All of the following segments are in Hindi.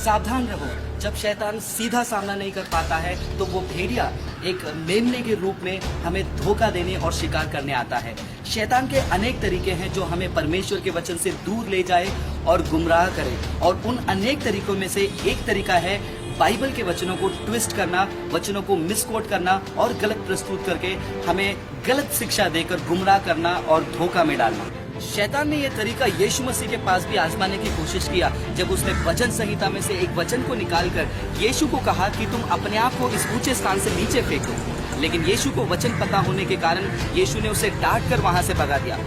सावधान रहो। जब शैतान सीधा सामना नहीं कर पाता है तो वो भेड़िया एक मेमने के रूप में हमें धोखा देने और शिकार करने आता है। शैतान के अनेक तरीके हैं जो हमें परमेश्वर के वचन से दूर ले जाए और गुमराह करे, और उन अनेक तरीकों में से एक तरीका है बाइबल के वचनों को ट्विस्ट करना, वचनों को मिसकोट करना और गलत प्रस्तुत करके हमें गलत शिक्षा देकर गुमराह करना और धोखा में डालना। शैतान ने यह तरीका यीशु मसीह के पास भी आजमाने की कोशिश किया, जब उसने वचन संहिता में से एक वचन को निकालकर यीशु को कहा कि तुम अपने आप को इस ऊंचे स्थान से नीचे फेंको। लेकिन यीशु को वचन पता होने के कारण यीशु ने उसे डांट कर वहां से भगा दिया।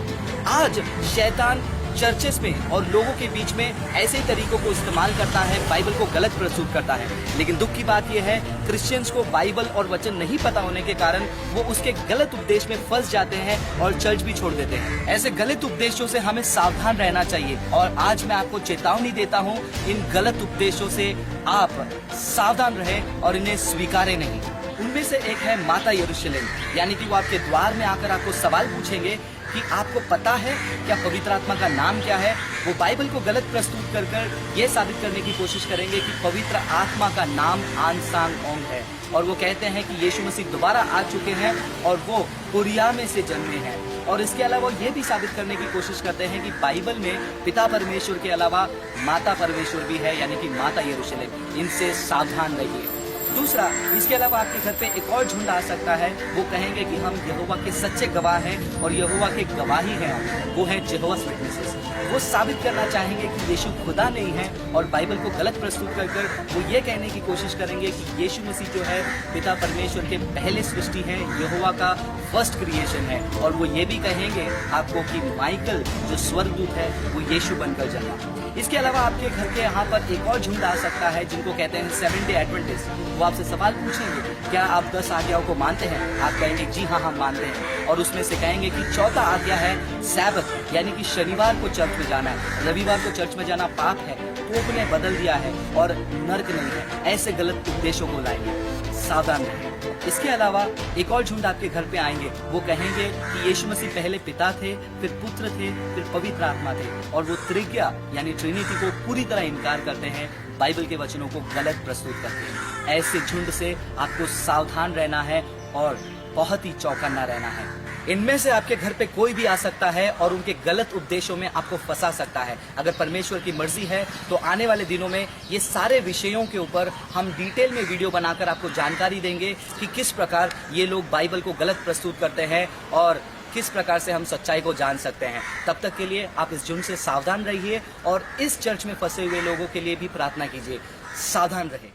आज शैतान चर्चेस में और लोगों के बीच में ऐसे तरीकों को इस्तेमाल करता है, बाइबल को गलत प्रस्तुत करता है। लेकिन दुख की बात यह है, क्रिश्चियंस को बाइबल और वचन नहीं पता होने के कारण वो उसके गलत उपदेश में फंस जाते हैं और चर्च भी छोड़ देते हैं। ऐसे गलत उपदेशों से हमें सावधान रहना चाहिए, और आज मैं आपको चेतावनी देता हूँ, इन गलत उपदेशों से आप सावधान रहें और इन्हें स्वीकारें नहीं। उनमें से एक है माता यरूशलेम, यानी कि वो आपके द्वार में आकर आपको सवाल पूछेंगे कि आपको पता है क्या पवित्र आत्मा का नाम क्या है। वो बाइबल को गलत प्रस्तुत कर ये साबित करने की कोशिश करेंगे कि पवित्र आत्मा का नाम आन सांग ओंग है, और वो कहते हैं कि यीशु मसीह दोबारा आ चुके हैं और वो कुरिया में से जन्मे हैं। और इसके अलावा ये भी साबित करने की कोशिश करते हैं कि बाइबल में पिता परमेश्वर के अलावा माता परमेश्वर भी है, यानी कि माता यरूशलेम। इनसे सावधान रहिए। दूसरा, इसके अलावा आपके घर पे एक और झुंड आ सकता है। वो कहेंगे कि हम यहोवा के सच्चे गवाह हैं और यहोवा के गवाही हैं, वो हैं जेहोवास विटनेसेस। वो साबित करना चाहेंगे कि यीशु खुदा नहीं है, और बाइबल को गलत प्रस्तुत कर वो ये कहने की कोशिश करेंगे कि यीशु मसीह जो है पिता परमेश्वर के पहले सृष्टि है, यहोवा का फर्स्ट क्रिएशन है। और वो ये भी कहेंगे आपको कि माइकल जो स्वर्गदूत है वो यीशु बनकर जन्मा। इसके अलावा आपके घर के यहाँ पर एक और झुंड आ सकता है जिनको कहते हैं 7 डे एडवेंटिस्ट। वो आपसे सवाल पूछेंगे, क्या आप 10 आज्ञाओं को मानते हैं? आप कहेंगे जी हाँ, हम मानते हैं। और उसमें से कहेंगे कि चौथा आज्ञा है सैबत, यानी कि शनिवार को चर्च में जाना है, रविवार को चर्च में जाना पाप है, पोप ने बदल दिया है और नर्क नहीं है। ऐसे गलत उपदेशों को लाएंगे, सावधान रहें। इसके अलावा एक और झुंड आपके घर पे आएंगे। वो कहेंगे कि यीशु मसीह पहले पिता थे, फिर पुत्र थे, फिर पवित्र आत्मा थे, और वो त्रिज्ञा यानी ट्रिनिटी को पूरी तरह इनकार करते हैं, बाइबल के वचनों को गलत प्रस्तुत करते हैं। ऐसे झुंड से आपको सावधान रहना है और बहुत ही चौकन्ना रहना है। इनमें से आपके घर पे कोई भी आ सकता है और उनके गलत उपदेशों में आपको फंसा सकता है। अगर परमेश्वर की मर्जी है तो आने वाले दिनों में ये सारे विषयों के ऊपर हम डिटेल में वीडियो बनाकर आपको जानकारी देंगे कि किस प्रकार ये लोग बाइबल को गलत प्रस्तुत करते हैं और किस प्रकार से हम सच्चाई को जान सकते हैं। तब तक के लिए आप इस झुंड से सावधान रहिए और इस चर्च में फंसे हुए लोगों के लिए भी प्रार्थना कीजिए। सावधान रहें।